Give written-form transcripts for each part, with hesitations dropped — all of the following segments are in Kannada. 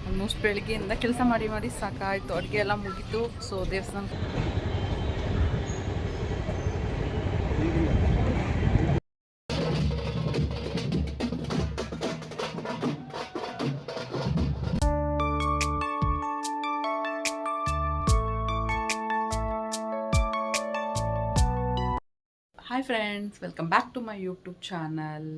ಆಲ್ಮೋಸ್ಟ್ ಬೆಳಗ್ಗೆಯಿಂದ ಕೆಲಸ ಮಾಡಿ ಸಾಕಾಯಿತು. ಅಡುಗೆ ಎಲ್ಲ ಮುಗೀತು. ಸೊ ದೇವಸ್ಥಾನ hi friends, welcome back to my YouTube channel.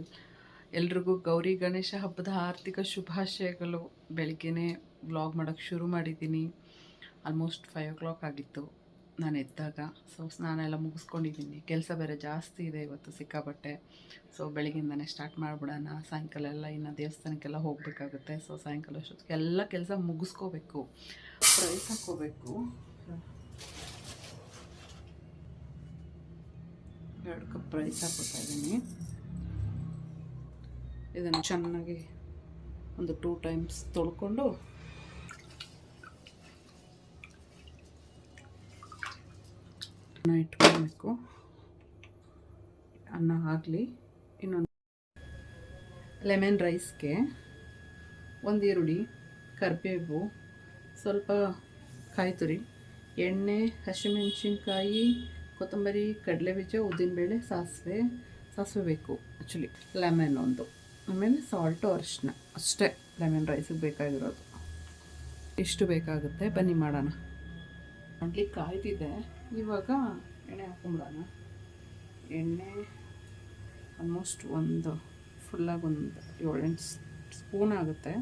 ಎಲ್ರಿಗೂ ಗೌರಿ ಗಣೇಶ ಹಬ್ಬದ ಆರ್ಥಿಕ ಶುಭಾಶಯಗಳು. ಬೆಳಿಗ್ಗೆನೇ ವ್ಲಾಗ್ ಮಾಡೋಕ್ಕೆ ಶುರು ಮಾಡಿದ್ದೀನಿ. ಆಲ್ಮೋಸ್ಟ್ 5 o'clock ಆಗಿತ್ತು ನಾನು ಎದ್ದಾಗ. ಸೊ ಸ್ನಾನ ಎಲ್ಲ ಮುಗಿಸ್ಕೊಂಡಿದ್ದೀನಿ. ಕೆಲಸ ಬೇರೆ ಜಾಸ್ತಿ ಇದೆ ಇವತ್ತು ಸಿಕ್ಕಾಬಟ್ಟೆ. ಸೊ ಬೆಳಗ್ಗಿಂದನೇ ಸ್ಟಾರ್ಟ್ ಮಾಡಿಬಿಡೋಣ. ಸಾಯಂಕಾಲ ಎಲ್ಲ ಇನ್ನು ದೇವಸ್ಥಾನಕ್ಕೆಲ್ಲ ಹೋಗಬೇಕಾಗುತ್ತೆ. ಸೊ ಸಾಯಂಕಾಲ ಅಷ್ಟೊತ್ತಿಗೆ ಎಲ್ಲ ಕೆಲಸ ಮುಗಿಸ್ಕೋಬೇಕು. ರೈಸ್ ಹಾಕ್ಕೋಬೇಕು. 2 ಕಪ್ ರೈಸ್ ಹಾಕೋತಾ ಇದ್ದೀನಿ. ಇದನ್ನು ಚೆನ್ನಾಗಿ ಒಂದು 2 times ತೊಳ್ಕೊಂಡು ಅನ್ನ ಇಟ್ಕೊಳ್ಬೇಕು. ಅನ್ನ ಆಗಲಿ. ಇನ್ನೊಂದು ಲೆಮನ್ ರೈಸ್ಗೆ 1 ಈರುಳ್ಳಿ, ಕರಿಬೇವು, ಸ್ವಲ್ಪ ಕಾಯಿ ತುರಿ, ಎಣ್ಣೆ, ಹಸಿಮೆಣಸಿನ್ಕಾಯಿ, ಕೊತ್ತಂಬರಿ, ಕಡಲೆಬೀಜ, ಉದ್ದಿನಬೇಳೆ, ಸಾಸಿವೆ ಬೇಕು ಆ್ಯಕ್ಚುಲಿ. ಲೆಮನ್ ಒಂದು, ಆಮೇಲೆ ಸಾಲ್ಟು, ಅರಿಶಿನ ಅಷ್ಟೇ ಲೆಮನ್ ರೈಸಿಗೆ ಬೇಕಾಗಿರೋದು. ಇಷ್ಟು ಬೇಕಾಗುತ್ತೆ. ಬನ್ನಿ ಮಾಡೋಣ. ಮಾಡಲಿ ಕಾಯ್ದಿದೆ. ಇವಾಗ ಎಣ್ಣೆ ಹಾಕೊಂಬಿಡೋಣ. ಎಣ್ಣೆ ಆಲ್ಮೋಸ್ಟ್ ಫುಲ್ಲಾಗಿ ಒಂದು 7-8 ಸ್ಪೂನ್ ಆಗುತ್ತೆ.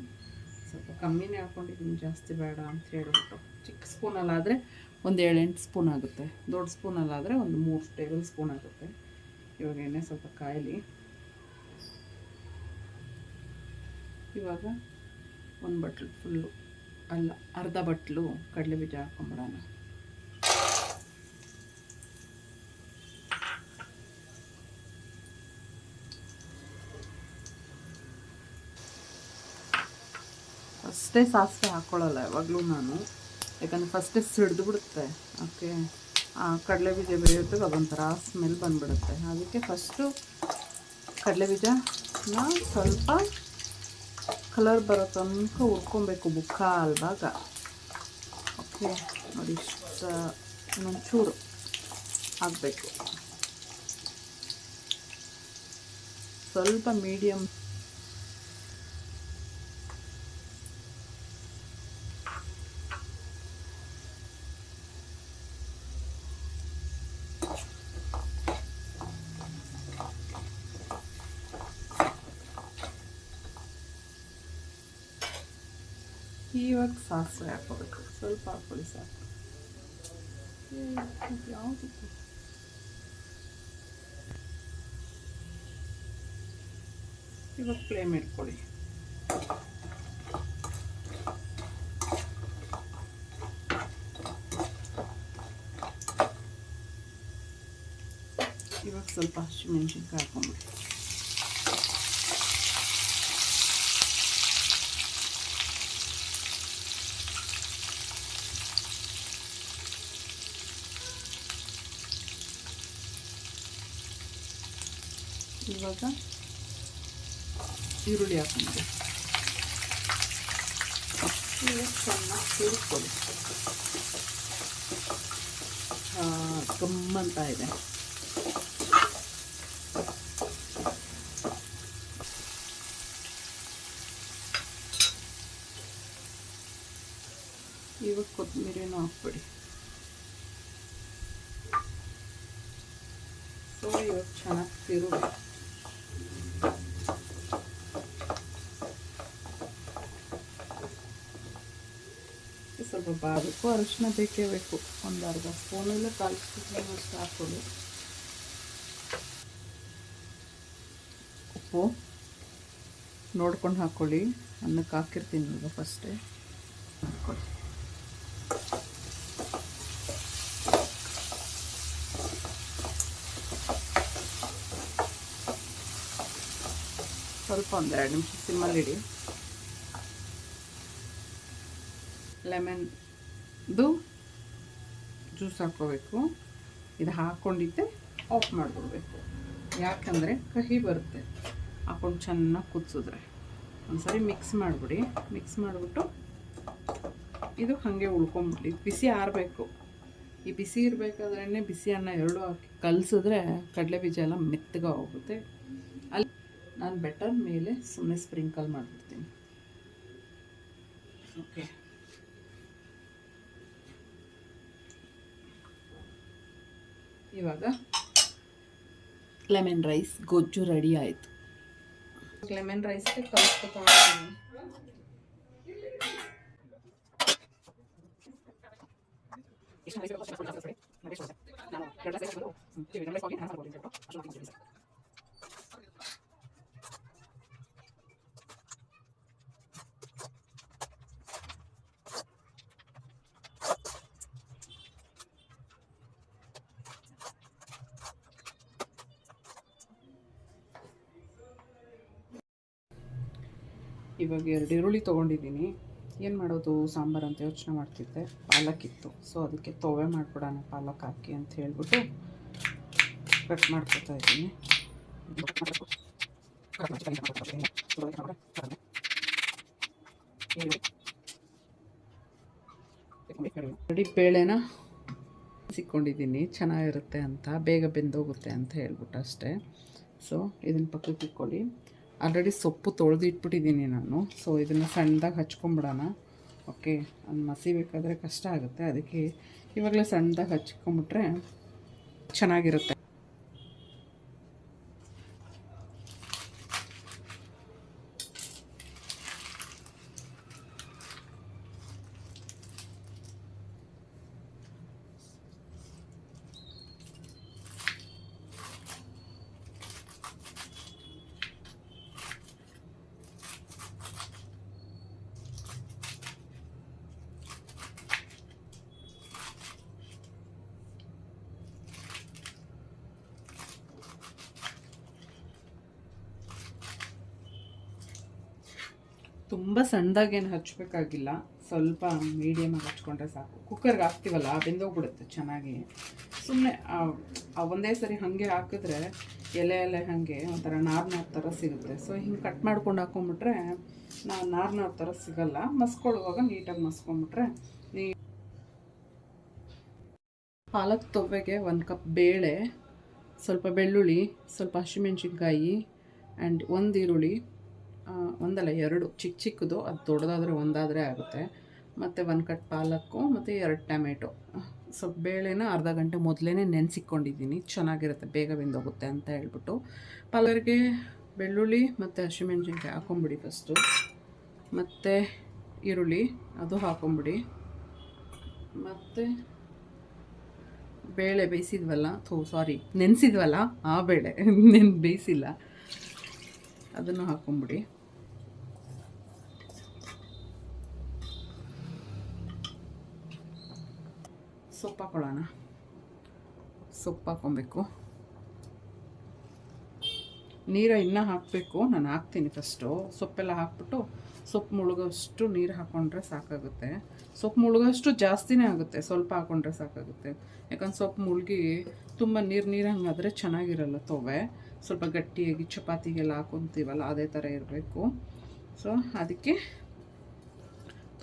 ಸ್ವಲ್ಪ ಕಮ್ಮಿನೇ ಹಾಕ್ಕೊಂಡಿದ್ದೀನಿ, ಜಾಸ್ತಿ ಬೇಡ ಅಂತ ಹೇಳ್ಬಿಟ್ಟು. ಚಿಕ್ಕ ಸ್ಪೂನಲ್ಲಾದರೆ ಒಂದು 7-8 ಸ್ಪೂನ್ ಆಗುತ್ತೆ. ದೊಡ್ಡ ಸ್ಪೂನಲ್ಲಾದರೆ ಒಂದು 3 ಟೇಬಲ್ ಸ್ಪೂನ್ ಆಗುತ್ತೆ. ಇವಾಗ ಎಣ್ಣೆ ಸ್ವಲ್ಪ ಕಾಯಲಿ. ಇವಾಗ 1 ಬಟ್ಲು ಫುಲ್ಲು ಅಲ್ಲ, ಅರ್ಧ ಬಟ್ಲು ಕಡಲೆಬೀಜ ಹಾಕೊಂಬಿಡೋಣ. ಫಸ್ಟೇ ಸಾಸಿವೆ ಹಾಕ್ಕೊಳ್ಳಲ್ಲ ಯಾವಾಗಲೂ ನಾನು, ಯಾಕಂದರೆ ಫಸ್ಟೇ ಸಿಡ್ದು ಬಿಡುತ್ತೆ. ಓಕೆ, ಕಡಲೆಬೀಜ ಬೇಯೋದಕ್ಕೆ ಅದೊಂಥರ ಸ್ಮೆಲ್ ಬಂದುಬಿಡುತ್ತೆ. ಅದಕ್ಕೆ ಫಸ್ಟು ಕಡಲೆಬೀಜನ ಸ್ವಲ್ಪ ಕಲರ್ ಬರೋ ತನಕ ಹುರ್ಕೊಬೇಕು, ಮುಕ್ಕಾಲು ಭಾಗ. ಓಕೆ, ನೋಡಿ ಇಷ್ಟು ಇನ್ನೊಂಚೂರು ಆಗಬೇಕು. ಸ್ವಲ್ಪ ಮೀಡಿಯಮ್ ಇವಾಗ ಸಾಸಿವೆ ಹಾಕೋಬೇಕು. ಸ್ವಲ್ಪ ಹಾಕ್ಕೊಳ್ಳಿ ಸಾಕು. ಯಾವುದಿತ್ತು? ಇವಾಗ ಫ್ಲೇಮ್ ಇಟ್ಕೊಳ್ಳಿ. ಇವಾಗ ಸ್ವಲ್ಪ ಹಸಿಮೆಣಸಿನ್ಕಾಯಿ ಹಾಕೊಂಬಿಡಿ. ಇವಾಗ ಈರುಳ್ಳಿ ಹಾಕೊಂಡ್ರೆ ಚೆನ್ನಾಗಿ ತಿರುಗ್ಕೊಳ್ಳಿ. ಗಮ್ಮಂತ ಇದೆ. ಇವಾಗ ಕೊತ್ತಂಬರಿನೂ ಹಾಕ್ಬಿಡಿ. ಸೊ ಇವಾಗ ಚೆನ್ನಾಗಿ ತಿರುಗಿ ಸ್ವಲ್ಪ ಬಾದಕ್ಕೂ ಅರಿಶಿನ ಬೇಕೇ ಬೇಕು. ಒಂದು ಅರ್ಧ ಸ್ಪೂನೆಲ್ಲ 1/4 ಸ್ಪೂನ್ ಅಷ್ಟು ಹಾಕ್ಕೊಳ್ಳಿ. ಉಪ್ಪು ನೋಡ್ಕೊಂಡು ಹಾಕ್ಕೊಳ್ಳಿ. ಅನ್ನಕ್ಕೆ ಹಾಕಿರ್ತೀನಲ್ವ ಫಸ್ಟೇ ಹಾಕ್ಕೊಳ್ಳಿ. ಸ್ವಲ್ಪ ಒಂದು 2 ನಿಮಿಷ ಸಿಮ್ಮಲ್ಲಿಡಿ. ಲೆಮನ್ದು ಜ್ಯೂಸ್ ಹಾಕ್ಕೋಬೇಕು. ಇದು ಹಾಕ್ಕೊಂಡಿದ್ದೆ ಆಫ್ ಮಾಡಿಬಿಡ್ಬೇಕು. ಯಾಕಂದರೆ ಕಹಿ ಬರುತ್ತೆ. ಹಾಕ್ಕೊಂಡು ಚೆನ್ನಾಗಿ ಕುದಿಸಿದ್ರೆ ಒಂದ್ಸರಿ ಮಿಕ್ಸ್ ಮಾಡಿಬಿಡಿ. ಮಿಕ್ಸ್ ಮಾಡಿಬಿಟ್ಟು ಇದು ಹಾಗೆ ಉಳ್ಕೊಂಬಿಡ್ಲಿ. ಬಿಸಿ ಆರಬೇಕು. ಈ ಬಿಸಿ ಇರಬೇಕಾದ್ರೇ ಬಿಸಿ ಅನ್ನ ಎರಡೂ ಹಾಕಿ ಕಲಸಿದ್ರೆ ಕಡಲೆ ಬೀಜ ಎಲ್ಲ ಮೆತ್ತಗೆ ಹೋಗುತ್ತೆ. ಅಲ್ಲಿ ನಾನು ಬೆಟರ್ ಮೇಲೆ ಸುಮ್ಮನೆ ಸ್ಪ್ರಿಂಕಲ್ ಮಾಡಿಬಿಡ್ತೀನಿ. ಓಕೆ, ಇವಾಗ ಲೆಮನ್ ರೈಸ್ ಗೊಜ್ಜು ರೆಡಿ ಆಯಿತು. ಲೆಮನ್ ರೈಸ್ಗೆ ಕಲಿಸ್ಕೊತೀನಿ. ಇವಾಗ 2 ಈರುಳ್ಳಿ ತೊಗೊಂಡಿದ್ದೀನಿ. ಏನು ಮಾಡೋದು ಸಾಂಬಾರು ಅಂತ ಯೋಚನೆ ಮಾಡ್ತಿದ್ದೆ. ಪಾಲಕ್ಕಿತ್ತು, ಸೊ ಅದಕ್ಕೆ ತೊವೆ ಮಾಡಿಬಿಡೋಣ ಪಾಲಕ್ ಹಾಕಿ ಅಂತ ಹೇಳ್ಬಿಟ್ಟು ಕಟ್ ಮಾಡ್ಕೊತಾ ಇದ್ದೀನಿ. ರೆಡಿ ಬೇಳೆನ ಸಿಕ್ಕೊಂಡಿದ್ದೀನಿ, ಚೆನ್ನಾಗಿರುತ್ತೆ ಅಂತ, ಬೇಗ ಬೆಂದೋಗುತ್ತೆ ಅಂತ ಹೇಳ್ಬಿಟ್ಟು ಅಷ್ಟೇ. ಸೊ ಇದನ್ನು ಪಕ್ಕಕ್ಕೆ ಇಟ್ಕೊಳ್ಳಿ. ಆಲ್ರೆಡಿ ಸೊಪ್ಪು ತೊಳೆದು ಇಟ್ಬಿಟ್ಟಿದ್ದೀನಿ ನಾನು. ಸೊ ಇದನ್ನು ಸಣ್ಣದಾಗಿ ಹಚ್ಕೊಂಬಿಡೋಣ. ಓಕೆ, ಅದು ಮಸಿಬೇಕಾದ್ರೆ ಕಷ್ಟ ಆಗುತ್ತೆ, ಅದಕ್ಕೆ ಇವಾಗಲೇ ಸಣ್ಣದಾಗಿ ಹಚ್ಕೊಂಬಿಟ್ರೆ ಚೆನ್ನಾಗಿರುತ್ತೆ. ತುಂಬ ಸಣ್ಣದಾಗೇನು ಹಚ್ಚಬೇಕಾಗಿಲ್ಲ, ಸ್ವಲ್ಪ ಮೀಡಿಯಮಾಗಿ ಹಚ್ಕೊಂಡ್ರೆ ಸಾಕು. ಕುಕ್ಕರ್ಗೆ ಹಾಕ್ತೀವಲ್ಲ ಬೆಂದೋಗ್ಬಿಡುತ್ತೆ ಚೆನ್ನಾಗಿ. ಸುಮ್ಮನೆ ಒಂದೇ ಸರಿ ಹಾಗೆ ಹಾಕಿದ್ರೆ ಎಲೆ ಹಾಗೆ ಒಂಥರ ನಾರು ಥರ ಸಿಗುತ್ತೆ. ಸೊ ಹಿಂಗೆ ಕಟ್ ಮಾಡ್ಕೊಂಡು ಹಾಕೊಂಡ್ಬಿಟ್ರೆ ನಾರು ಥರ ಸಿಗಲ್ಲ. ಮಸ್ಕೊಳ್ಳುವಾಗ ನೀಟಾಗಿ ಮಸ್ಕೊಂಡ್ಬಿಟ್ರೆ ಪಾಲಕ್ ತೊವ್ವೆಗೆ 1 ಕಪ್ ಬೇಳೆ, ಸ್ವಲ್ಪ ಬೆಳ್ಳುಳ್ಳಿ, ಸ್ವಲ್ಪ ಹಸಿಮೆಣ್ಸಿನ್ಕಾಯಿ ಆ್ಯಂಡ್ 1 ಈರುಳ್ಳಿ, ಒಂದಲ್ಲ 2 ಚಿಕ್ಕದು, ಅದು ದೊಡ್ಡದಾದರೆ ಒಂದಾದರೆ ಆಗುತ್ತೆ, ಮತ್ತು 1 ಕಟ್ ಪಾಲಕ್ಕು ಮತ್ತು 2 ಟೊಮೆಟೊ. ಸ್ವಲ್ಪ ಬೇಳೆನ ಅರ್ಧ ಗಂಟೆ ಮೊದಲೇ ನೆನೆಸಿಕೊಂಡಿದ್ದೀನಿ, ಚೆನ್ನಾಗಿರುತ್ತೆ, ಬೇಗ ಬೆಂದೋಗುತ್ತೆ ಅಂತ ಹೇಳ್ಬಿಟ್ಟು. ಪಾಲಕ್ಗೆ ಬೆಳ್ಳುಳ್ಳಿ ಮತ್ತು ಹಸಿಮೆಣ್ಸಿನ್ಕಾಯಿ ಹಾಕೊಂಬಿಡಿ ಫಸ್ಟು, ಮತ್ತು ಈರುಳ್ಳಿ ಅದು ಹಾಕೊಂಬಿಡಿ, ಮತ್ತು ಬೇಳೆ ಬೇಯಿಸಿದ್ವಲ್ಲ, ನೆನೆಸಿದ್ವಲ್ಲ ಆ ಬೇಳೆ ಬೇಯಿಸಿಲ್ಲ, ಅದನ್ನು ಹಾಕೊಂಬಿಡಿ. ಸೊಪ್ಪು ಹಾಕೊಳ್ಳೋಣ. ಸೊಪ್ಪು ಹಾಕ್ಕೊಬೇಕು. ನೀರು ಇನ್ನೂ ಹಾಕಬೇಕು, ನಾನು ಹಾಕ್ತೀನಿ ಫಸ್ಟು. ಸೊಪ್ಪೆಲ್ಲ ಹಾಕ್ಬಿಟ್ಟು ಸೊಪ್ಪು ಮುಳುಗೋಷ್ಟು ನೀರು ಹಾಕ್ಕೊಂಡ್ರೆ ಸಾಕಾಗುತ್ತೆ. ಸೊಪ್ಪು ಮುಳುಗೋಷ್ಟು ಜಾಸ್ತಿನೇ ಆಗುತ್ತೆ, ಸ್ವಲ್ಪ ಹಾಕ್ಕೊಂಡ್ರೆ ಸಾಕಾಗುತ್ತೆ. ಯಾಕಂದ್ರೆ ಸೊಪ್ಪು ಮುಳುಗಿ ತುಂಬ ನೀರು ಹಂಗಾದರೆ ಚೆನ್ನಾಗಿರಲ್ಲ ತೊವೆ. ಸ್ವಲ್ಪ ಗಟ್ಟಿಯಾಗಿ ಚಪಾತಿಗೆಲ್ಲ ಹಾಕೊತೀವಲ್ಲ ಅದೇ ಥರ ಇರಬೇಕು. ಸೊ ಅದಕ್ಕೆ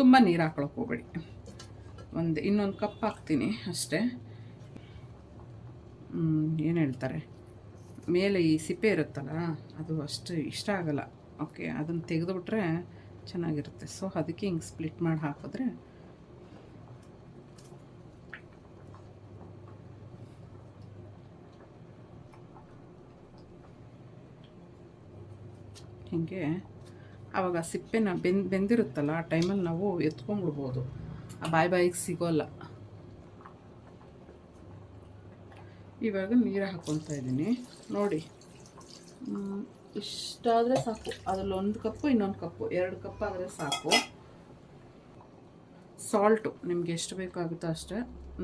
ತುಂಬ ನೀರು ಹಾಕೊಳಕ್ಕೆ ಹೋಗಬೇಡಿ. ಇನ್ನೊಂದು ಕಪ್ ಹಾಕ್ತೀನಿ ಅಷ್ಟೇ. ಏನು ಹೇಳ್ತಾರೆ, ಮೇಲೆ ಈ ಸಿಪ್ಪೆ ಇರುತ್ತಲ್ಲ ಅದು ಅಷ್ಟು ಇಷ್ಟ ಆಗಲ್ಲ. ಓಕೆ, ಅದನ್ನು ತೆಗೆದುಬಿಟ್ರೆ ಚೆನ್ನಾಗಿರುತ್ತೆ. ಸೊ ಅದಕ್ಕೆ ಹಿಂಗೆ ಸ್ಪ್ಲಿಟ್ ಮಾಡಿ ಹಾಕಿದ್ರೆ ಹೀಗೆ ಆವಾಗ ಸಿಪ್ಪೆನ ಬೆಂದಿರುತ್ತಲ್ಲ ಆ ಟೈಮಲ್ಲಿ ನಾವು ಎತ್ಕೊಂಡ್ಬಿಡ್ಬೋದು, ಆ ಬಾಯಿಗೆ ಸಿಗೋಲ್ಲ. ಇವಾಗ ನೀರು ಹಾಕ್ಕೊತಾ ಇದ್ದೀನಿ ನೋಡಿ. ಇಷ್ಟಾದರೆ ಸಾಕು. ಅದ್ರಲ್ಲಿ 1 ಕಪ್ಪು ಇನ್ನೊಂದು ಕಪ್ಪು 2 ಕಪ್ ಆದರೆ ಸಾಕು. ಸಾಲ್ಟು ನಿಮ್ಗೆ ಎಷ್ಟು ಬೇಕಾಗುತ್ತೋ ಅಷ್ಟೇ.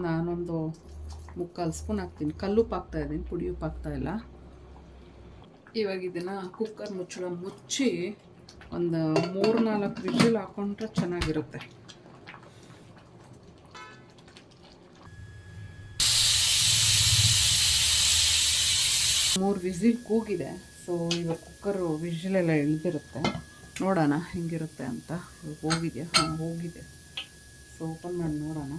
ನಾನೊಂದು 3/4 ಸ್ಪೂನ್ ಹಾಕ್ತೀನಿ. ಕಲ್ಲುಪ್ಪು ಹಾಕ್ತಾಯಿದ್ದೀನಿ, ಪುಡಿ ಉಪ್ಪು ಹಾಕ್ತಾಯಿಲ್ಲ. ಇವಾಗ ಇದನ್ನು ಕುಕ್ಕರ್ ಮುಚ್ಚಳ ಮುಚ್ಚಿ ಒಂದು 3-4 ವಿಷಲ್ ಹಾಕ್ಕೊಂಡ್ರೆ ಚೆನ್ನಾಗಿರುತ್ತೆ. ಮೂರು ವಿಸಿಲ್ ಕೂಗಿದೆ. ಸೊ ಇವಾಗ ಕುಕ್ಕರು ವಿಷಲೆಲ್ಲ ಇಳಿದಿರುತ್ತೆ, ನೋಡೋಣ ಹೆಂಗಿರುತ್ತೆ ಅಂತ. ಹೋಗಿದೆಯಾ? ಹಾಂ ಹೋಗಿದೆ. ಸೊ ಓಪನ್ ಮಾಡಿ ನೋಡೋಣ.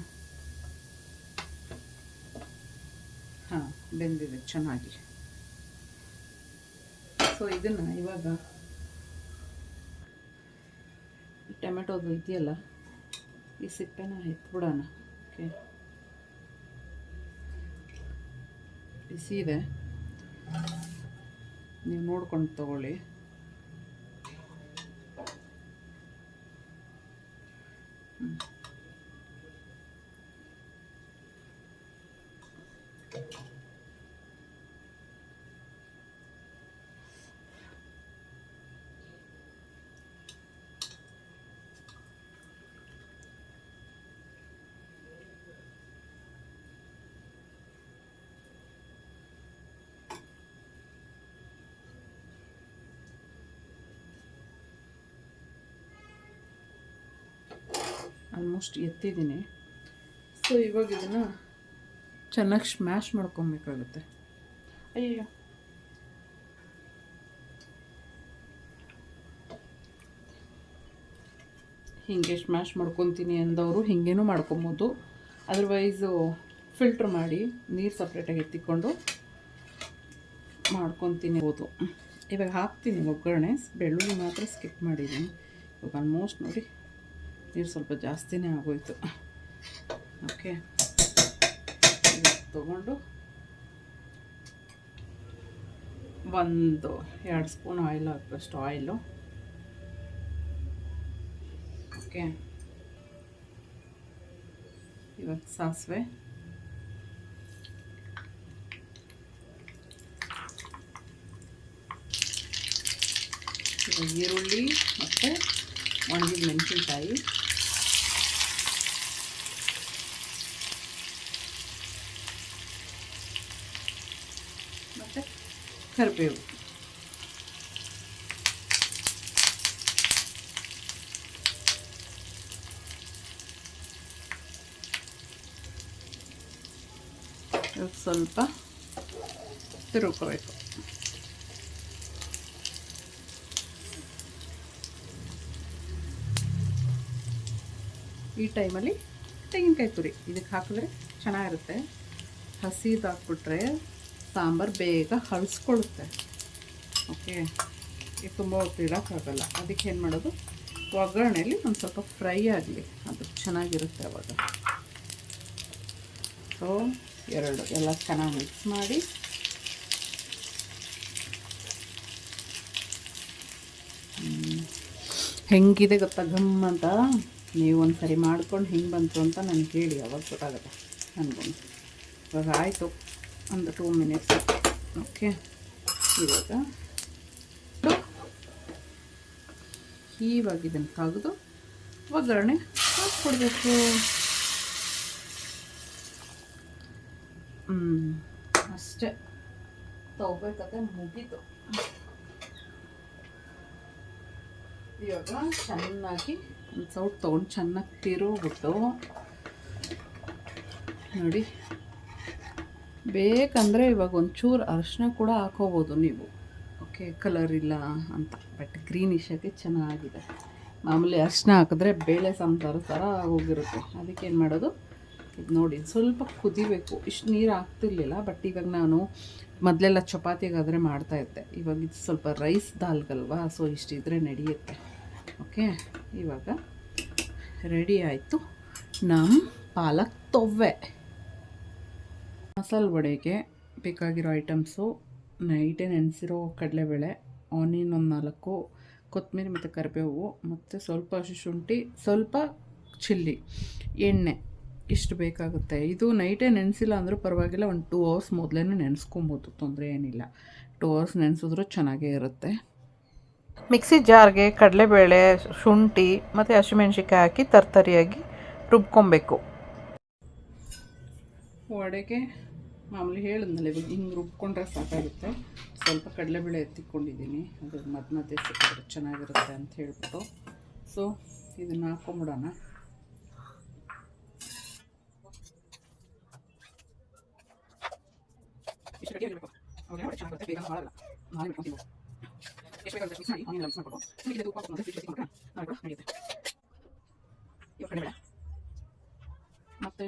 ಹಾಂ, ಬೆಂದಿದೆ ಚೆನ್ನಾಗಿ. ಸೊ ಇದನ್ನು ಇವಾಗ ಟೊಮೆಟೊದು ಇದೆಯಲ್ಲ, ಈ ಸಿಪ್ಪೆನ ಎತ್ಬಿಡೋಣ. ಓಕೆ, ಬಿಸಿ ಇದೆ, ನೀವು ನೋಡ್ಕೊಂಡು ತಗೊಳ್ಳಿ. ಆಲ್ಮೋಸ್ಟ್ ಎತ್ತಿದ್ದೀನಿ. ಸೊ ಇವಾಗ ಇದನ್ನು ಚೆನ್ನಾಗಿ ಸ್ಮ್ಯಾಶ್ ಮಾಡ್ಕೊಬೇಕಾಗುತ್ತೆ. ಅಯ್ಯೋ, ಹೀಗೆ ಸ್ಮ್ಯಾಶ್ ಮಾಡ್ಕೊತೀನಿ ಅಂದವರು ಹೀಗೇನೂ ಮಾಡ್ಕೊಬೋದು. ಅದರ್ವೈಸು ಫಿಲ್ಟ್ರ್ ಮಾಡಿ ನೀರು ಸಪ್ರೇಟಾಗಿ ಎತ್ತಿಕೊಂಡು ಮಾಡ್ಕೊತೀನಿ ಹೋದು. ಇವಾಗ ಹಾಕ್ತೀನಿ ಒಗ್ಗರಣೆ. ಬೆಳ್ಳುಳ್ಳಿ ಮಾತ್ರ ಸ್ಕಿಪ್ ಮಾಡಿದ್ದೀನಿ. ಇವಾಗ ಆಲ್ಮೋಸ್ಟ್ ನೋಡಿ ನೀರು ಸ್ವಲ್ಪ ಜಾಸ್ತಿನೇ ಆಗೋಯ್ತು. ಓಕೆ, ತಗೊಂಡು 1-2 ಸ್ಪೂನ್ ಆಯಿಲ್ ಹಾಕಷ್ಟು ಆಯಿಲು. ಓಕೆ, ಇವಾಗ ಸಾಸಿವೆ, ಇವಾಗ ಈರುಳ್ಳಿ ಮತ್ತು ಒಣಗಿದ ಮೆಣಸಿನ್ಕಾಯಿ, ಮತ್ತು ಕರಿಬೇವು. ಸ್ವಲ್ಪ ತಿರುಗ್ಕೋಬೇಕು. ಈ ಟೈಮಲ್ಲಿ ತೆಂಗಿನಕಾಯಿ ತುರಿ ಇದಕ್ಕೆ ಹಾಕಿದ್ರೆ ಚೆನ್ನಾಗಿರುತ್ತೆ. ಹಸಿದು ಹಾಕ್ಬಿಟ್ರೆ ಸಾಂಬಾರು ಬೇಗ ಹಳಸ್ಕೊಳ್ಳುತ್ತೆ. ಓಕೆ, ಇದು ತುಂಬ ಹೊತ್ತು ಇಡೋಕ್ಕಾಗಲ್ಲ. ಅದಕ್ಕೆ ಏನು ಮಾಡೋದು, ಒಗ್ಗರಣೆಯಲ್ಲಿ ಒಂದು ಸ್ವಲ್ಪ ಫ್ರೈ ಆಗಲಿ, ಅದು ಚೆನ್ನಾಗಿರುತ್ತೆ ಅವಾಗ. ಸೊ ಎಲ್ಲ ಚೆನ್ನಾಗಿ ಮಿಕ್ಸ್ ಮಾಡಿ ಹೆಂಗಿದೆ ಗೊತ್ತಾ ಘಮ್ ಅಂತ. ನೀವು ಒಂದು ಸರಿ ಮಾಡ್ಕೊಂಡು ಹಿಂಗೆ ಬಂತು ಅಂತ ನನಗೆ ಹೇಳಿ, ಅವಾಗ ಗೊತ್ತಾಗುತ್ತೆ ನನಗೊಂದು. ಇವಾಗ ಆಯಿತು ಒಂದು 2 ಮಿನಿಟ್ಸ್. ಓಕೆ, ಇವಾಗ ಇದನ್ನು ತೆಗೆದು ಒಗ್ಗರಣೆ ಹಾಕ್ಕೊಡ್ಬೇಕು. ಅಷ್ಟೇ, ತಗೋಬೇಕತ್ತೆ ಮುಗೀತು. ಇವಾಗ ಚೆನ್ನಾಗಿ ಒಂದು ಸೌಟ್ ತೊಗೊಂಡು ಚೆನ್ನಾಗಿ ತಿರುಗ್ಬಿಟ್ಟು ನೋಡಿ. ಬೇಕಂದರೆ ಇವಾಗ ಒಂಚೂರು ಅರಿಶಿನ ಕೂಡ ಹಾಕೋಬೋದು ನೀವು. ಓಕೆ, ಕಲರ್ ಇಲ್ಲ ಅಂತ, ಬಟ್ ಗ್ರೀನಿಶಾಗಿ ಚೆನ್ನಾಗಿದೆ. ಮಾಮೂಲಿ ಅರಿಶಿನ ಹಾಕಿದ್ರೆ ಬೇಳೆ ಸಾಂಬಾರು ಥರ ಆಗೋಗಿರುತ್ತೆ. ಅದಕ್ಕೆ ಏನು ಮಾಡೋದು, ಇದು ನೋಡಿ ಸ್ವಲ್ಪ ಕುದಿಬೇಕು. ಇಷ್ಟು ನೀರು ಹಾಕ್ತಿರ್ಲಿಲ್ಲ, ಬಟ್ ಇವಾಗ ನಾನು ಮೊದಲೆಲ್ಲ ಚಪಾತಿಗಾದರೆ ಮಾಡ್ತಾಯಿದ್ದೆ. ಇವಾಗ ಇದು ಸ್ವಲ್ಪ ರೈಸ್ ದಾಲ್ಗಲ್ವಾ, ಸೊ ಇಷ್ಟಿದ್ರೆ ನಡೆಯುತ್ತೆ. ಓಕೆ, ಇವಾಗ ರೆಡಿ ಆಯಿತು ನಮ್ಮ ಪಾಲಕ್ ತೊವ್ವೆ. ಮಸಾಲೆ ವಡೆಗೆ ಬೇಕಾಗಿರೋ ಐಟಮ್ಸು: ನೈಟೇ ನೆನೆಸಿರೋ ಕಡಲೆಬೇಳೆ, ಆನಿಯನ್ ಒಂದು 4, ಕೊತ್ತಂಬರಿ ಮತ್ತು ಕರಿಬೇವು, ಮತ್ತು ಸ್ವಲ್ಪ ಶುಂಠಿ, ಸ್ವಲ್ಪ ಚಿಲ್ಲಿ, ಎಣ್ಣೆ, ಇಷ್ಟು ಬೇಕಾಗುತ್ತೆ. ಇದು ನೈಟೇ ನೆನೆಸಿಲ್ಲ ಅಂದರೂ ಪರವಾಗಿಲ್ಲ, ಒಂದು 2 ಅವರ್ಸ್ ಮೊದಲೇ ನೆನೆಸ್ಕೊಬೋದು, ತೊಂದರೆ ಏನಿಲ್ಲ. 2 ಅವರ್ಸ್ ನೆನೆಸಿದ್ರೂ ಚೆನ್ನಾಗೇ ಇರುತ್ತೆ. ಮಿಕ್ಸಿ ಜಾರ್ಗೆ ಕಡಲೆಬೇಳೆ, ಶುಂಠಿ ಮತ್ತು ಹಸಿಮೆಣ್ಸಿಕಾಯಿ ಹಾಕಿ ತರ್ತರಿಯಾಗಿ ರುಬ್ಕೊಬೇಕು. ವಡೆಗೆ ಮಾಮೂಲಿ ಹೇಳಿದ್ನಲ್ಲ, ಇವಾಗ ಹಿಂಗೆ ರುಬ್ಕೊಂಡ್ರೆ ಸಾಕಾಗುತ್ತೆ. ಸ್ವಲ್ಪ ಕಡಲೆಬೇಳೆ ಎತ್ತಿಕೊಂಡಿದ್ದೀನಿ, ಅದು ಮಧ್ಯೆ ಸಿಕ್ಕಿದ್ರೆ ಚೆನ್ನಾಗಿರುತ್ತೆ ಅಂತ ಹೇಳ್ಬಿಟ್ಟು. ಸೊ ಇದನ್ನು ಹಾಕ್ಕೊಂಬಿಡೋಣ. ಮತ್ತು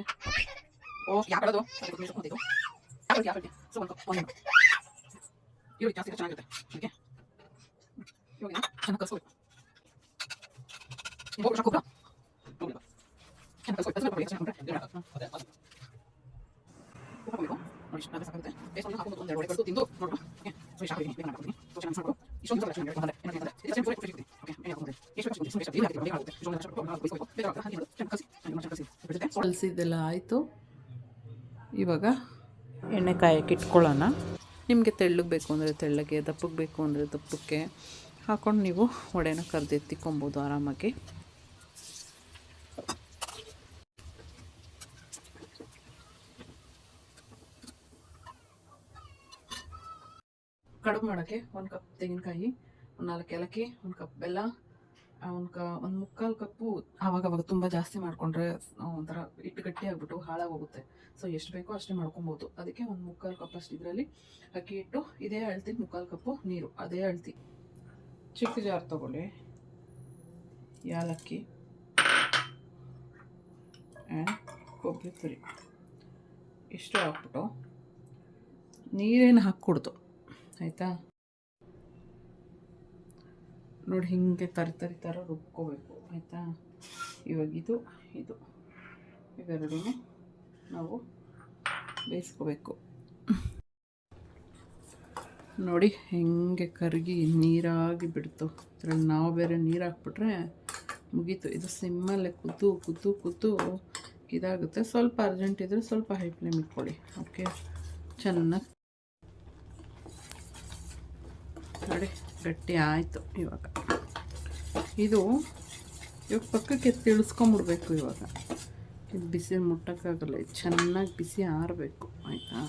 ಯಾಕೆ ಹೇಳೋದು ಯಾಕೆ ಸೊ ಒಂದು ಇವಾಗ ಜಾಸ್ತಿ ಚೆನ್ನಾಗಿರುತ್ತೆ ಓಕೆ ಇವಾಗ ಚೆನ್ನಾಗಿ ಕಲಿಸ್ಬೇಕು ಕಲಿಸಿದ್ದೆಲ್ಲ ಆಯಿತು. ಇವಾಗ ಎಣ್ಣೆ ಕಾಯಕ್ಕೆ ಇಟ್ಕೊಳ್ಳೋಣ. ನಿಮಗೆ ತೆಳ್ಳಗೆ ಬೇಕು ಅಂದರೆ ತೆಳ್ಳಗೆ, ದಪ್ಪಕ್ಕೆ ಬೇಕು ಅಂದರೆ ದಪ್ಪಕ್ಕೆ ಹಾಕ್ಕೊಂಡು ನೀವು ವಡೆನ ಕರೆದೆತ್ತಿಕೊಬೋದು ಆರಾಮಾಗಿ. ಕಡುಬು ಮಾಡೋಕ್ಕೆ 1 ಕಪ್ ತೆಂಗಿನಕಾಯಿ, 4 ಏಲಕ್ಕಿ, 1 ಕಪ್ ಬೆಲ್ಲ, ಒಂದು ಮುಕ್ಕಾಲು ಕಪ್ಪು. ಆವಾಗವಾಗ ತುಂಬ ಜಾಸ್ತಿ ಮಾಡಿಕೊಂಡ್ರೆ ಒಂಥರ ಹಿಟ್ಟು ಗಟ್ಟಿ ಆಗಿಬಿಟ್ಟು ಹಾಳಾಗೋಗುತ್ತೆ. ಸೊ ಎಷ್ಟು ಬೇಕೋ ಅಷ್ಟೇ ಮಾಡ್ಕೊಬೋದು. ಅದಕ್ಕೆ ಒಂದು ಮುಕ್ಕಾಲು ಕಪ್ ಅಷ್ಟು ಇದರಲ್ಲಿ ಅಕ್ಕಿ ಹಿಟ್ಟು, ಇದೇ ಅಳತಿ 3/4 ಕಪ್ಪು ನೀರು, ಅದೇ ಅಳತಿ. ಚಿಕ್ಕ ಜಾರ್ ತೊಗೊಳ್ಳಿ. ಏಲಕ್ಕಿ ಆ್ಯಂಡ್ ಕೊಬ್ಬರಿ ತುರಿ ಇಷ್ಟು ಹಾಕ್ಬಿಟ್ಟು ನೀರೇನು ಹಾಕ್ಕೊಡ್ತು ಆಯಿತಾ. ನೋಡಿ ಹಿಂಗೆ ಥರ ರುಬ್ಕೋಬೇಕು ಆಯಿತಾ. ಇವಾಗ ಇದು ಇವೆರಡೂ ನಾವು ಬೇಯಿಸ್ಕೋಬೇಕು. ನೋಡಿ ಹೆಂಗೆ ಕರಗಿ ನೀರಾಗಿ ಬಿಡ್ತು. ಅದ್ರಲ್ಲಿ ನಾವು ಬೇರೆ ನೀರು ಹಾಕ್ಬಿಟ್ರೆ ಮುಗೀತು. ಇದು ಸಿಮ್ಮಲ್ಲೇ ಕುದ್ದು ಇದಾಗುತ್ತೆ. ಸ್ವಲ್ಪ ಅರ್ಜೆಂಟ್ ಇದ್ದರೆ ಸ್ವಲ್ಪ ಹೈ ಫ್ಲೇಮ್ ಇಟ್ಕೊಳ್ಳಿ. ಓಕೆ, ಚೆನ್ನಾಗಿ ನೋಡಿ ಗಟ್ಟಿ ಆಯಿತು. ಇವಾಗ ಪಕ್ಕಕ್ಕೆ ತಿಳಿಸ್ಕೊಂಬಿಡ್ಬೇಕು. ಇವಾಗ ಇದು ಬಿಸಿ ಮುಟ್ಟಕ್ಕಾಗಲ್ಲ, ಇದು ಚೆನ್ನಾಗಿ ಬಿಸಿ ಆರಬೇಕು ಆಯಿತಾ.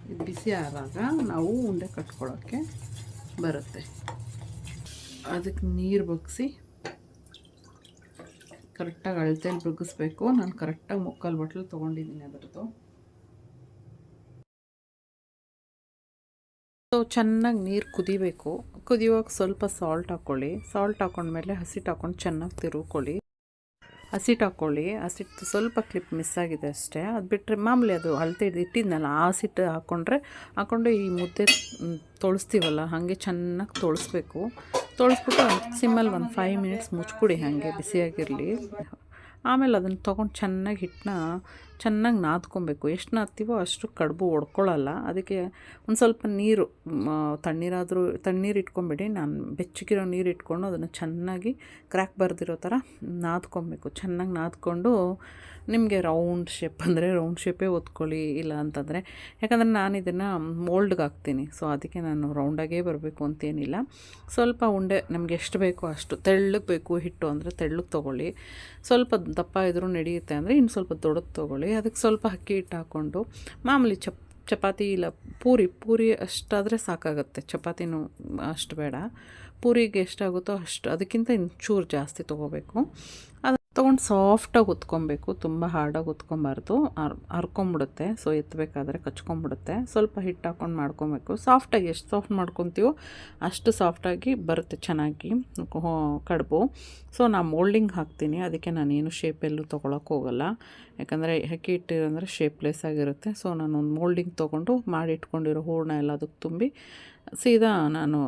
ಇದು ಬಿಸಿ ಆರಾಗ ನಾವು ಉಂಡೆ ಕಟ್ಕೊಳ್ಳೋಕ್ಕೆ ಬರುತ್ತೆ. ಅದಕ್ಕೆ ನೀರು ಬಗ್ಗಿಸಿ ಕರೆಕ್ಟಾಗಿ ಅಳತೆಯಲ್ಲಿ ಬಗ್ಗಿಸ್ಬೇಕು. ನಾನು ಕರೆಕ್ಟಾಗಿ 3/4 ಬಾಟ್ಲು ತೊಗೊಂಡಿದ್ದೀನಿ ಅದರದ್ದು. ಚೆನ್ನಾಗಿ ನೀರು ಕುದಿಬೇಕು. ಕುದಿಯುವಾಗ ಸ್ವಲ್ಪ ಸಾಲ್ಟ್ ಹಾಕ್ಕೊಳ್ಳಿ. ಸಾಲ್ಟ್ ಹಾಕ್ಕೊಂಡ್ಮೇಲೆ ಹಸಿಟ್ಟು ಹಾಕ್ಕೊಂಡು ಚೆನ್ನಾಗಿ ತಿರುವ್ಕೊಳ್ಳಿ. ಹಸಿಟ್ಟು ಹಾಕ್ಕೊಳ್ಳಿ. ಹಸಿಟ್ಟು ಸ್ವಲ್ಪ ಕ್ಲಿಪ್ ಮಿಸ್ ಆಗಿದೆ ಅಷ್ಟೇ. ಅದು ಬಿಟ್ಟರೆ ಮಾಮೂಲಿ ಅದು ಅಳತೆ ಇಟ್ಟಿದ್ನಲ್ಲ ಆ ಹಸಿಟ್ಟು ಹಾಕ್ಕೊಂಡು ಈ ಮುದ್ದೆ ತೊಳಸ್ತೀವಲ್ಲ ಹಾಗೆ ಚೆನ್ನಾಗಿ ತೊಳಸ್ಬೇಕು. ತೊಳಸ್ಬಿಟ್ಟು ಸಿಮ್ಮಲ್ಲಿ ಒಂದು 5 ಮಿನಿಟ್ಸ್ ಮುಚ್ಕೊಡಿ, ಹಾಗೆ ಬಿಸಿಯಾಗಿರಲಿ. ಆಮೇಲೆ ಅದನ್ನು ತೊಗೊಂಡು ಚೆನ್ನಾಗಿ ನಾದ್ಕೊಬೇಕು. ಎಷ್ಟು ನಾದ್ತೀವೋ ಅಷ್ಟು ಕಡುಬು ಒಡ್ಕೊಳ್ಳಲ್ಲ. ಅದಕ್ಕೆ ಒಂದು ಸ್ವಲ್ಪ ನೀರು, ತಣ್ಣೀರು ಇಟ್ಕೊಂಬಿಡಿ. ನಾನು ಬೆಚ್ಚಗಿರೋ ನೀರು ಇಟ್ಕೊಂಡು ಅದನ್ನು ಚೆನ್ನಾಗಿ ಕ್ರ್ಯಾಕ್ ಬರ್ದಿರೋ ಥರ ನಾದ್ಕೊಬೇಕು. ಚೆನ್ನಾಗಿ ನಾದ್ಕೊಂಡು ನಿಮಗೆ ರೌಂಡ್ ಶೇಪ್ ಅಂದರೆ ರೌಂಡ್ ಶೇಪೇ ಒತ್ಕೊಳ್ಳಿ. ಇಲ್ಲ ಅಂತಂದರೆ, ಯಾಕಂದರೆ ನಾನು ಇದನ್ನು ಮೋಲ್ಡ್ಗೆ ಹಾಕ್ತೀನಿ. ಸೊ ಅದಕ್ಕೆ ನಾನು ರೌಂಡಾಗೇ ಬರಬೇಕು ಅಂತೇನಿಲ್ಲ. ಸ್ವಲ್ಪ ಉಂಡೆ ನಮಗೆ ಎಷ್ಟು ಬೇಕೋ ಅಷ್ಟು. ತೆಳ್ಳಗೆ ಬೇಕು ಹಿಟ್ಟು ಅಂದರೆ ತೆಳ್ಳಗೆ ತೊಗೊಳ್ಳಿ. ಸ್ವಲ್ಪ ದಪ್ಪ ಇದ್ರೂ ನಡೆಯುತ್ತೆ ಅಂದರೆ ಇನ್ನು ಸ್ವಲ್ಪ ದೊಡ್ಡದು ತೊಗೊಳ್ಳಿ. ಅದಕ್ಕೆ ಸ್ವಲ್ಪ ಅಕ್ಕಿ ಹಿಟ್ಟು ಹಾಕ್ಕೊಂಡು ಮಾಮೂಲಿ ಚಪಾತಿ ಇಲ್ಲ ಪೂರಿ ಅಷ್ಟಾದರೆ ಸಾಕಾಗುತ್ತೆ. ಚಪಾತಿನೂ ಅಷ್ಟು ಬೇಡ, ಪೂರಿಗೆ ಎಷ್ಟಾಗುತ್ತೋ ಅಷ್ಟು, ಅದಕ್ಕಿಂತ ಚೂರು ಜಾಸ್ತಿ ತೊಗೋಬೇಕು. ಅದು ತೊಗೊಂಡು ಸಾಫ್ಟಾಗಿ ಉತ್ಕೊಬೇಕು. ತುಂಬ ಹಾರ್ಡಾಗಿ ಉತ್ಕೊಬಾರ್ದು, ಹರ್ಕೊಂಬಿಡುತ್ತೆ. ಸೊ ಎತ್ತಬೇಕಾದ್ರೆ ಕಚ್ಕೊಂಬಿಡುತ್ತೆ. ಸ್ವಲ್ಪ ಹಿಟ್ಟು ಹಾಕ್ಕೊಂಡು ಮಾಡ್ಕೊಬೇಕು. ಸಾಫ್ಟಾಗಿ ಎಷ್ಟು ಸಾಫ್ಟ್ ಮಾಡ್ಕೊತೀವೋ ಅಷ್ಟು ಸಾಫ್ಟಾಗಿ ಬರುತ್ತೆ ಚೆನ್ನಾಗಿ ಕಡುಬು. ಸೊ ನಾನು ಮೋಲ್ಡಿಂಗ್ ಹಾಕ್ತೀನಿ. ಅದಕ್ಕೆ ನಾನೇನು ಶೇಪೆಲ್ಲೂ ತೊಗೊಳಕ್ಕೆ ಹೋಗಲ್ಲ. ಯಾಕಂದರೆ ಅಕ್ಕಿ ಹಿಟ್ಟು ಅಂದರೆ ಶೇಪ್ಲೆಸ್ ಆಗಿರುತ್ತೆ. ಸೊ ನಾನು ಒಂದು ಮೋಲ್ಡಿಂಗ್ ತೊಗೊಂಡು ಮಾಡಿ ಇಟ್ಕೊಂಡಿರೋ ಹೂರಣ ಎಲ್ಲ ಅದಕ್ಕೆ ತುಂಬಿ ಸೀದಾ ನಾನು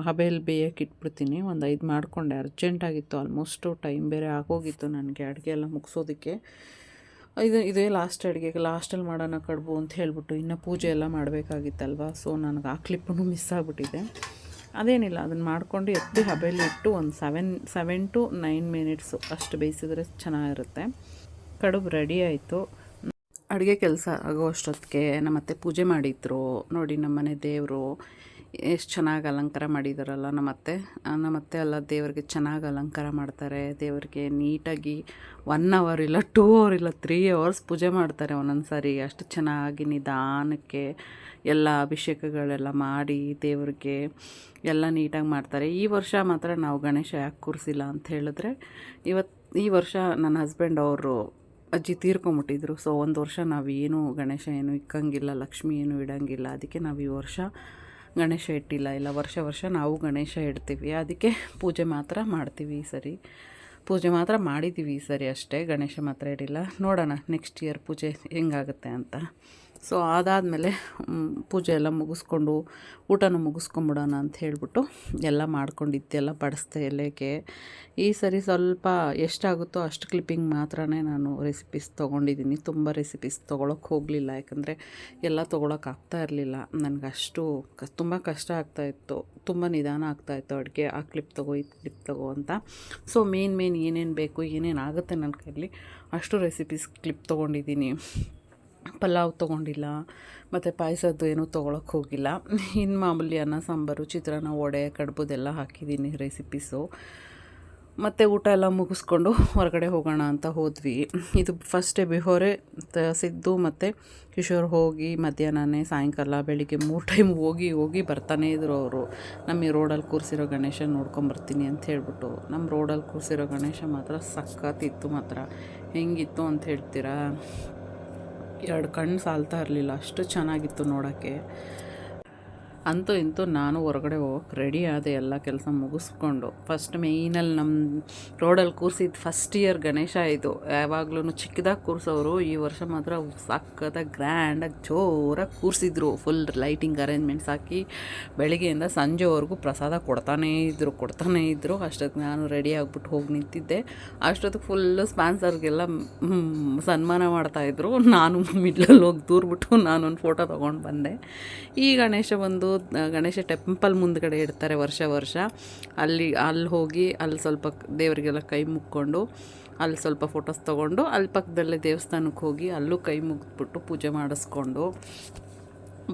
ಹಬೆಯಲ್ಲಿ ಬೇಯಕ್ಕೆ ಇಟ್ಬಿಡ್ತೀನಿ. ಒಂದು 5 ಮಾಡಿಕೊಂಡೆ. ಅರ್ಜೆಂಟಾಗಿತ್ತು, ಆಲ್ಮೋಸ್ಟು ಟೈಮ್ ಬೇರೆ ಆಗೋಗಿತ್ತು ನನಗೆ ಅಡುಗೆ ಎಲ್ಲ ಮುಗಿಸೋದಕ್ಕೆ. ಇದೇ ಲಾಸ್ಟ್ ಅಡುಗೆಗೆ ಲಾಸ್ಟಲ್ಲಿ ಮಾಡೋಣ ಕಡುಬು ಅಂತ ಹೇಳ್ಬಿಟ್ಟು ಇನ್ನು ಪೂಜೆ ಎಲ್ಲ ಮಾಡಬೇಕಾಗಿತ್ತಲ್ವ. ಸೊ ನನಗೆ ಆ ಕ್ಲಿಪ್ಪೂ ಮಿಸ್ ಆಗಿಬಿಟ್ಟಿದೆ. ಅದೇನಿಲ್ಲ, ಅದನ್ನು ಮಾಡ್ಕೊಂಡು ಎತ್ತಿ ಹಬೆಯಲ್ಲಿ ಇಟ್ಟು ಒಂದು 7 to 9 ಮಿನಿಟ್ಸು ಅಷ್ಟು ಬೇಯಿಸಿದ್ರೆ ಚೆನ್ನಾಗಿರುತ್ತೆ. ಕಡುಬು ರೆಡಿ ಆಯಿತು. ಅಡುಗೆ ಕೆಲಸ ಆಗೋ ಅಷ್ಟೊತ್ತಿಗೆ ನಮ್ಮತ್ತೆ ಪೂಜೆ ಮಾಡಿದ್ರು. ನೋಡಿ ನಮ್ಮನೆ ದೇವರು ಎಷ್ಟು ಚೆನ್ನಾಗಿ ಅಲಂಕಾರ ಮಾಡಿದಾರಲ್ಲ. ನಮ್ಮತ್ತೆ ಎಲ್ಲ ದೇವರಿಗೆ ಚೆನ್ನಾಗಿ ಅಲಂಕಾರ ಮಾಡ್ತಾರೆ. ದೇವರಿಗೆ ನೀಟಾಗಿ 1 hour ಇಲ್ಲ 2 hour ಇಲ್ಲ 3 hours ಪೂಜೆ ಮಾಡ್ತಾರೆ ಒಂದೊಂದು ಸಾರಿ. ಅಷ್ಟು ಚೆನ್ನಾಗಿ ನಿಧಾನಕ್ಕೆ ಎಲ್ಲ ಅಭಿಷೇಕಗಳೆಲ್ಲ ಮಾಡಿ ದೇವ್ರಿಗೆ ಎಲ್ಲ ನೀಟಾಗಿ ಮಾಡ್ತಾರೆ. ಈ ವರ್ಷ ಮಾತ್ರ ನಾವು ಗಣೇಶ ಯಾಕೆ ಕೂರಿಸಿಲ್ಲ ಅಂತ ಹೇಳಿದ್ರೆ, ಈ ವರ್ಷ ನನ್ನ ಹಸ್ಬೆಂಡ್ ಅವರು ಅಜ್ಜಿ ತೀರ್ಕೊಂಬಿಟ್ಟಿದ್ರು. ಸೊ 1 ವರ್ಷ ನಾವೇನು ಗಣೇಶ ಏನು ಇಕ್ಕಂಗಿಲ್ಲ, ಲಕ್ಷ್ಮಿ ಏನು ಇಡೋಂಗಿಲ್ಲ. ಅದಕ್ಕೆ ನಾವು ಈ ವರ್ಷ ಗಣೇಶ ಇಟ್ಟಿಲ್ಲ. ಇಲ್ಲ ವರ್ಷ ನಾವು ಗಣೇಶ ಇಡ್ತೀವಿ. ಅದಕ್ಕೆ ಪೂಜೆ ಮಾತ್ರ ಮಾಡ್ತೀವಿ ಈ ಸರಿ. ಪೂಜೆ ಮಾತ್ರ ಮಾಡಿದ್ದೀವಿ ಈ ಸರಿ ಅಷ್ಟೇ, ಗಣೇಶ ಮಾತ್ರ ಇಡಿಲ್ಲ. ನೋಡೋಣ ನೆಕ್ಸ್ಟ್ ಇಯರ್ ಪೂಜೆ ಹೆಂಗಾಗುತ್ತೆ ಅಂತ. ಸೊ ಅದಾದಮೇಲೆ ಪೂಜೆ ಎಲ್ಲ ಮುಗಿಸ್ಕೊಂಡು ಊಟನ ಮುಗಿಸ್ಕೊಂಬಿಡೋಣ ಅಂತ ಹೇಳಿಬಿಟ್ಟು ಎಲ್ಲ ಮಾಡ್ಕೊಂಡಿದ್ದೆಲ್ಲ ಬಡಿಸ್ದೆ ಎಲೆಗೆ. ಈ ಸರಿ ಸ್ವಲ್ಪ ಎಷ್ಟಾಗುತ್ತೋ ಅಷ್ಟು ಕ್ಲಿಪ್ಪಿಂಗ್ ಮಾತ್ರನೇ ನಾನು ರೆಸಿಪೀಸ್ ತೊಗೊಂಡಿದ್ದೀನಿ. ತುಂಬ ರೆಸಿಪೀಸ್ ತೊಗೊಳಕ್ಕೆ ಹೋಗಲಿಲ್ಲ, ಯಾಕಂದರೆ ಎಲ್ಲ ತೊಗೊಳಕ್ಕೆ ಆಗ್ತಾ ಇರಲಿಲ್ಲ ನನಗೆ. ಅಷ್ಟು ತುಂಬ ಕಷ್ಟ ಆಗ್ತಾಯಿತ್ತು, ತುಂಬ ನಿಧಾನ ಆಗ್ತಾಯಿತ್ತು ಅಡುಗೆ. ಆ ಕ್ಲಿಪ್ ತೊಗೋ ಈ ಕ್ಲಿಪ್ ತೊಗೋ ಅಂತ. ಸೊ ಮೇನ್ ಏನೇನು ಬೇಕು, ಏನೇನು ಆಗುತ್ತೆ ನನ್ನ ಕೈಯಲ್ಲಿ ಅಷ್ಟು ರೆಸಿಪೀಸ್ ಕ್ಲಿಪ್ ತೊಗೊಂಡಿದ್ದೀನಿ. ಪಲಾವ್ ತೊಗೊಂಡಿಲ್ಲ, ಮತ್ತು ಪಾಯಸದ್ದು ಏನೂ ತೊಗೊಳಕ್ಕೆ ಹೋಗಿಲ್ಲ. ಇನ್ನು ಮಾಮೂಲಿ ಅನ್ನ ಸಾಂಬಾರು, ಚಿತ್ರಾನ್ನ, ವಡೆ, ಕಡುಬುದೆಲ್ಲ ಹಾಕಿದ್ದೀನಿ ರೆಸಿಪೀಸು. ಮತ್ತು ಊಟ ಎಲ್ಲ ಮುಗಿಸ್ಕೊಂಡು ಹೊರಗಡೆ ಹೋಗೋಣ ಅಂತ ಹೋದ್ವಿ. ಇದು ಫಸ್ಟ್ ಡೇ ಬಿಫೋರೇ ಸಿದ್ದು ಮತ್ತು ಕಿಶೋರ್ ಹೋಗಿ ಮಧ್ಯಾಹ್ನನೇ ಸಾಯಂಕಾಲ ಬೆಳಿಗ್ಗೆ 3 ಟೈಮ್ ಹೋಗಿ ಬರ್ತಾನೇ ಇದ್ರು ಅವರು. ನಮ್ಮ ಈ ರೋಡಲ್ಲಿ ಕೂರಿಸಿರೋ ಗಣೇಶ ನೋಡ್ಕೊಂಬರ್ತೀನಿ ಅಂತ ಹೇಳ್ಬಿಟ್ಟು. ನಮ್ಮ ರೋಡಲ್ಲಿ ಕೂರಿಸಿರೋ ಗಣೇಶ ಮಾತ್ರ ಸಖತ್ತಿತ್ತು ಮಾತ್ರ. ಹೆಂಗಿತ್ತು ಅಂತ ಹೇಳ್ತೀರಾ, 2 ಕಣ್ಣು ಸಾಲ್ತಾ ಇರಲಿಲ್ಲ, ಅಷ್ಟು ಚೆನ್ನಾಗಿತ್ತು ನೋಡೋಕ್ಕೆ. ಅಂತೂ ಇಂತೂ ನಾನು ಹೊರಗಡೆ ಹೋಗೋಕೆ ರೆಡಿ ಆದೆ, ಎಲ್ಲ ಕೆಲಸ ಮುಗಿಸ್ಕೊಂಡು. ಫಸ್ಟ್ ಮೇಯ್ನಲ್ಲಿ ನಮ್ಮ ರೋಡಲ್ಲಿ ಕೂರಿಸಿದ್ದು ಫಸ್ಟ್ ಇಯರ್ ಗಣೇಶ ಇದು. ಯಾವಾಗ್ಲೂ ಚಿಕ್ಕದಾಗಿ ಕೂರಿಸೋರು, ಈ ವರ್ಷ ಮಾತ್ರ ಸಕ್ಕತ್ತಾಗಿ ಗ್ರ್ಯಾಂಡಾಗಿ ಜೋರಾಗಿ ಕೂರಿಸಿದ್ರು. ಫುಲ್ ಲೈಟಿಂಗ್ ಅರೇಂಜ್ಮೆಂಟ್ಸ್ ಹಾಕಿ ಬೆಳಗ್ಗೆಯಿಂದ ಸಂಜೆವರೆಗೂ ಪ್ರಸಾದ ಕೊಡ್ತಾನೇ ಇದ್ದರು. ಅಷ್ಟೊತ್ತಿಗೆ ನಾನು ರೆಡಿ ಆಗಿಬಿಟ್ಟು ಹೋಗಿ ನಿಂತಿದ್ದೆ. ಅಷ್ಟೊತ್ತಿಗೆ ಫುಲ್ಲು ಸ್ಪಾನ್ಸರ್ಗೆಲ್ಲ ಸನ್ಮಾನ ಮಾಡ್ತಾಯಿದ್ರು. ನಾನು ಮಿಡ್ಲಲ್ಲಿ ಹೋಗಿ ದೂರ್ಬಿಟ್ಟು ನಾನೊಂದು ಫೋಟೋ ತೊಗೊಂಡು ಬಂದೆ. ಈ ಗಣೇಶ ಬಂದು ಗಣೇಶ ಟೆಂಪಲ್ ಮುಂದ್ಗಡೆ ಇಡ್ತಾರೆ ವರ್ಷ. ಅಲ್ಲಿ ಹೋಗಿ ಅಲ್ಲಿ ಸ್ವಲ್ಪ ದೇವರಿಗೆಲ್ಲ ಕೈ ಮುಕ್ಕೊಂಡು ಅಲ್ಲಿ ಸ್ವಲ್ಪ ಫೋಟೋಸ್ ತೊಗೊಂಡು ಅಲ್ಲಿ ಪಕ್ಕದಲ್ಲೇ ದೇವಸ್ಥಾನಕ್ಕೆ ಹೋಗಿ ಅಲ್ಲೂ ಕೈ ಮುಗಿದ್ಬಿಟ್ಟು ಪೂಜೆ ಮಾಡಿಸ್ಕೊಂಡು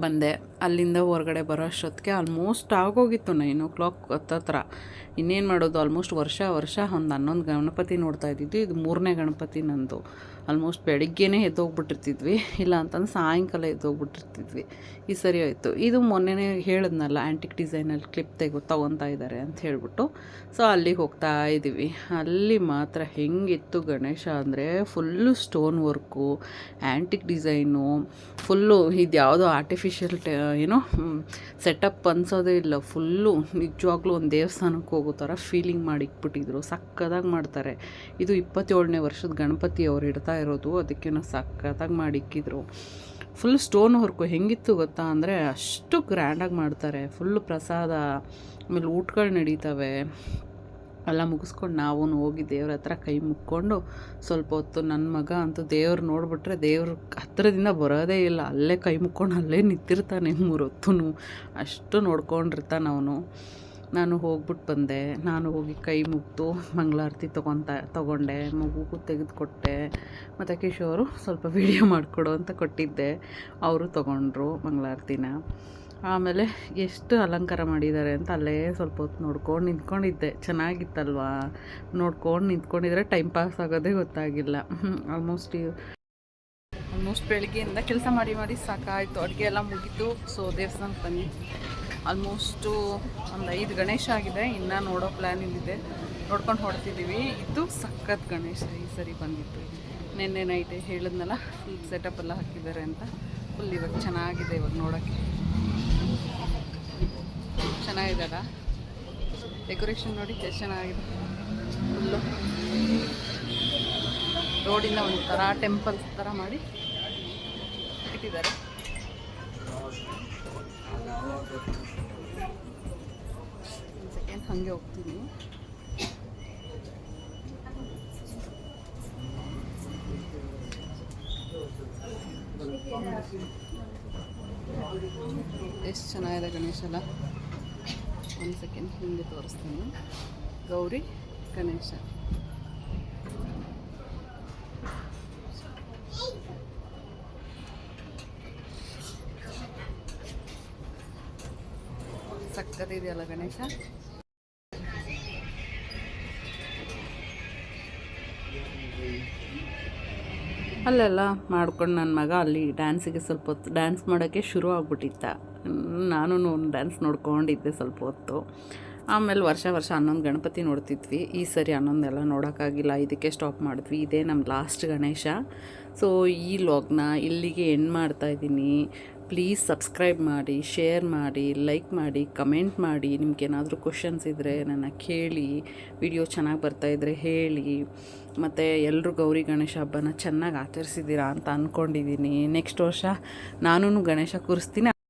ಬಂದೆ. ಅಲ್ಲಿಂದ ಹೊರಗಡೆ ಬರೋ ಅಷ್ಟೊತ್ತಿಗೆ ಆಲ್ಮೋಸ್ಟ್ ಆಗೋಗಿತ್ತು 9 o'clock ಹತ್ತತ್ರ. ಇನ್ನೇನು ಮಾಡೋದು, ಆಲ್ಮೋಸ್ಟ್ ವರ್ಷ ಒಂದು 11 ಗಣಪತಿ ನೋಡ್ತಾ ಇದ್ದಿದ್ದು. ಇದು 3ನೇ ಗಣಪತಿ ನಂದು. ಆಲ್ಮೋಸ್ಟ್ ಬೆಳಿಗ್ಗೆನೇ ಎದ್ದೋಗ್ಬಿಟ್ಟಿರ್ತಿದ್ವಿ, ಇಲ್ಲ ಅಂತಂದ್ರೆ ಸಾಯಂಕಾಲ ಎದ್ದೋಗ್ಬಿಟ್ಟಿರ್ತಿದ್ವಿ. ಈ ಸರಿ ಆಯಿತು. ಇದು ಮೊನ್ನೆನೇ ಹೇಳಿದ್ನಲ್ಲ, ಆ್ಯಂಟಿಕ್ ಡಿಸೈನಲ್ಲಿ ಕ್ಲಿಪ್ ತೊಗೊತಾ ಇದ್ದಾರೆ ಅಂತ ಹೇಳಿಬಿಟ್ಟು. ಸೊ ಅಲ್ಲಿಗೆ ಹೋಗ್ತಾ ಇದ್ದೀವಿ. ಅಲ್ಲಿ ಮಾತ್ರ ಹೆಂಗಿತ್ತು ಗಣೇಶ ಅಂದರೆ full stone work, antique design, full ಇದು ಯಾವುದೋ ಆರ್ಟಿಫಿಷಿಯಲ್ ಏನೋ ಸೆಟಪ್ ಅನ್ಸೋದೇ ಇಲ್ಲ. ಫುಲ್ಲು ನಿಜವಾಗ್ಲೂ ಒಂದು ದೇವಸ್ಥಾನಕ್ಕೆ ಹೋಗೋ ಥರ ಫೀಲಿಂಗ್ ಮಾಡಿಕ್ಬಿಟ್ಟಿದ್ರು. ಸಕ್ಕತ್ತಾಗಿ ಮಾಡ್ತಾರೆ. ಇದು 27ನೇ ವರ್ಷದ ಗಣಪತಿ ಅವ್ರು ಇಡ್ತಾ ಇರೋದು, ಅದಕ್ಕೆ ಸಕ್ಕತ್ತಾಗಿ ಮಾಡಿಕ್ಕಿದ್ರು. Full stone work. ಹೆಂಗಿತ್ತು ಗೊತ್ತಾ ಅಂದರೆ ಅಷ್ಟು ಗ್ರ್ಯಾಂಡಾಗಿ ಮಾಡ್ತಾರೆ. ಫುಲ್ಲು ಪ್ರಸಾದ, ಆಮೇಲೆ ಊಟಗಳು ನಡೀತವೆ. ಎಲ್ಲ ಮುಗಿಸ್ಕೊಂಡು ನಾವು ಹೋಗಿ ದೇವ್ರ ಹತ್ರ ಕೈ ಮುಕ್ಕೊಂಡು ಸ್ವಲ್ಪ ಹೊತ್ತು, ನನ್ನ ಮಗ ಅಂತೂ ದೇವ್ರು ನೋಡಿಬಿಟ್ರೆ ದೇವ್ರ ಹತ್ರದಿಂದ ಬರೋದೇ ಇಲ್ಲ, ಅಲ್ಲೇ ಕೈ ಮುಕ್ಕೊಂಡು ಅಲ್ಲೇ ನಿಂತಿರ್ತಾನೆ 3 ಹೊತ್ತು. ಅಷ್ಟು ನೋಡ್ಕೊಂಡಿರ್ತಾನೆ ಅವನು. ನಾನು ಹೋಗ್ಬಿಟ್ಟು ಬಂದೆ. ನಾನು ಹೋಗಿ ಕೈ ಮುಗ್ದು ಮಂಗಳಾರತಿ ತೊಗೊಂಡೆ, ಮಗುಗೂ ತೆಗೆದುಕೊಟ್ಟೆ. ಮತ್ತು ಕಿಶೋರು ಸ್ವಲ್ಪ ವೀಡಿಯೋ ಮಾಡಿಕೊಡು ಅಂತ ಕೊಟ್ಟಿದ್ದೆ, ಅವರು ತೊಗೊಂಡ್ರು ಮಂಗಳಾರತಿನ. ಆಮೇಲೆ ಎಷ್ಟು ಅಲಂಕಾರ ಮಾಡಿದ್ದಾರೆ ಅಂತ ಅಲ್ಲೇ ಸ್ವಲ್ಪ ಹೊತ್ತು ನೋಡ್ಕೊಂಡು ನಿಂತ್ಕೊಂಡಿದ್ದೆ. ಚೆನ್ನಾಗಿತ್ತಲ್ವಾ, ನೋಡ್ಕೊಂಡು ನಿಂತ್ಕೊಂಡಿದ್ರೆ ಟೈಮ್ ಪಾಸ್ ಆಗೋದೇ ಗೊತ್ತಾಗಿಲ್ಲ. ಆಲ್ಮೋಸ್ಟ್ ಬೆಳಗ್ಗೆಯಿಂದ ಕೆಲಸ ಮಾಡಿ ಸಾಕಾಯಿತು. ಅಡುಗೆ ಎಲ್ಲ ಮುಗಿತು. ಸೊ ದೇವಸ್ಥಾನಕ್ಕೆ ಬನ್ನಿ. ಆಲ್ಮೋಸ್ಟು ಒಂದು 5 ಗಣೇಶ ಆಗಿದೆ. ಇನ್ನೂ ನೋಡೋ ಪ್ಲ್ಯಾನ್ ಇಲ್ಲಿದೆ, ನೋಡ್ಕೊಂಡು ಹೊಡ್ತಿದ್ದೀವಿ. ಇದು ಸಖತ್ ಗಣೇಶ ಈ ಸರಿ ಬಂದಿತ್ತು. ನಿನ್ನೆ ನೈಟೇ ಹೇಳಿದ್ನಲ್ಲ, ಫುಲ್ ಸೆಟಪ್ ಎಲ್ಲ ಹಾಕಿದ್ದಾರೆ ಅಂತ. ಫುಲ್ ಇವಾಗ ಚೆನ್ನಾಗಿದೆ. ಇವಾಗ ನೋಡೋಕ್ಕೆ ಚೆನ್ನಾಗಿದ್ದಾರ. ಡೆಕೋರೇಷನ್ ನೋಡಿ ಎಷ್ಟು ಚೆನ್ನಾಗಿದೆ. ಫುಲ್ಲು ರೋಡಿಂದ ಒಂಥರ ಟೆಂಪಲ್ ಥರ ಮಾಡಿ ಇಟ್ಟಿದ್ದಾರೆ. ಒಂದು ಸೆಕೆಂಡ್ ಹಾಗೆ ಹೋಗ್ತೀನಿ. ಎಷ್ಟು ಚೆನ್ನಾಗಿದೆ ಗಣೇಶ ಅಲ್ಲ. ಒಂದು ಸೆಕೆಂಡ್ ಹಿಂದೆ ತೋರಿಸ್ತೀನಿ. ಗೌರಿ ಗಣೇಶ ಸಕ್ಕತ್ತಿದೆಯಲ್ಲ ಗಣೇಶ. ಅಲ್ಲೆಲ್ಲ ಮಾಡ್ಕೊಂಡು ನನ್ನ ಮಗ ಅಲ್ಲಿ ಡ್ಯಾನ್ಸಿಗೆ ಸ್ವಲ್ಪ ಹೊತ್ತು ಡ್ಯಾನ್ಸ್ ಮಾಡೋಕ್ಕೆ ಶುರು ಆಗ್ಬಿಟ್ಟಿತ್ತ. ನಾನು ಡ್ಯಾನ್ಸ್ ನೋಡ್ಕೊಂಡಿದ್ದೆ ಸ್ವಲ್ಪ ಹೊತ್ತು. ಆಮೇಲೆ ವರ್ಷ 11 ಗಣಪತಿ ನೋಡ್ತಿದ್ವಿ. ಈ ಸರಿ 11 ಎಲ್ಲ ನೋಡೋಕ್ಕಾಗಿಲ್ಲ, ಇದಕ್ಕೆ ಸ್ಟಾಪ್ ಮಾಡಿದ್ವಿ. ಇದೇ ನಮ್ಮ ಲಾಸ್ಟ್ ಗಣೇಶ. ಸೊ ಈ ವ್ಲಾಗ್ನ ಇಲ್ಲಿಗೆ ಎಂಡ್ ಮಾಡ್ತಾಯಿದ್ದೀನಿ. ಪ್ಲೀಸ್ ಸಬ್ಸ್ಕ್ರೈಬ್ ಮಾಡಿ, ಶೇರ್ ಮಾಡಿ, ಲೈಕ್ ಮಾಡಿ, ಕಮೆಂಟ್ ಮಾಡಿ. ನಿಮ್ಗೇನಾದರೂ ಕ್ವಶನ್ಸ್ ಇದ್ದರೆ ನನ್ನ ಕೇಳಿ, ವಿಡಿಯೋ ಚೆನ್ನಾಗಿ ಬರ್ತಾಯಿದ್ರೆ ಹೇಳಿ. ಮತ್ತು ಎಲ್ಲರೂ ಗೌರಿ ಗಣೇಶ ಹಬ್ಬನ ಚೆನ್ನಾಗಿ ಆಚರಿಸಿದ್ದೀರಾ ಅಂತ ಅಂದ್ಕೊಂಡಿದ್ದೀನಿ. ನೆಕ್ಸ್ಟ್ ವರ್ಷ ನಾನೂ ಗಣೇಶ ಕೂರಿಸ್ತೀನಿ.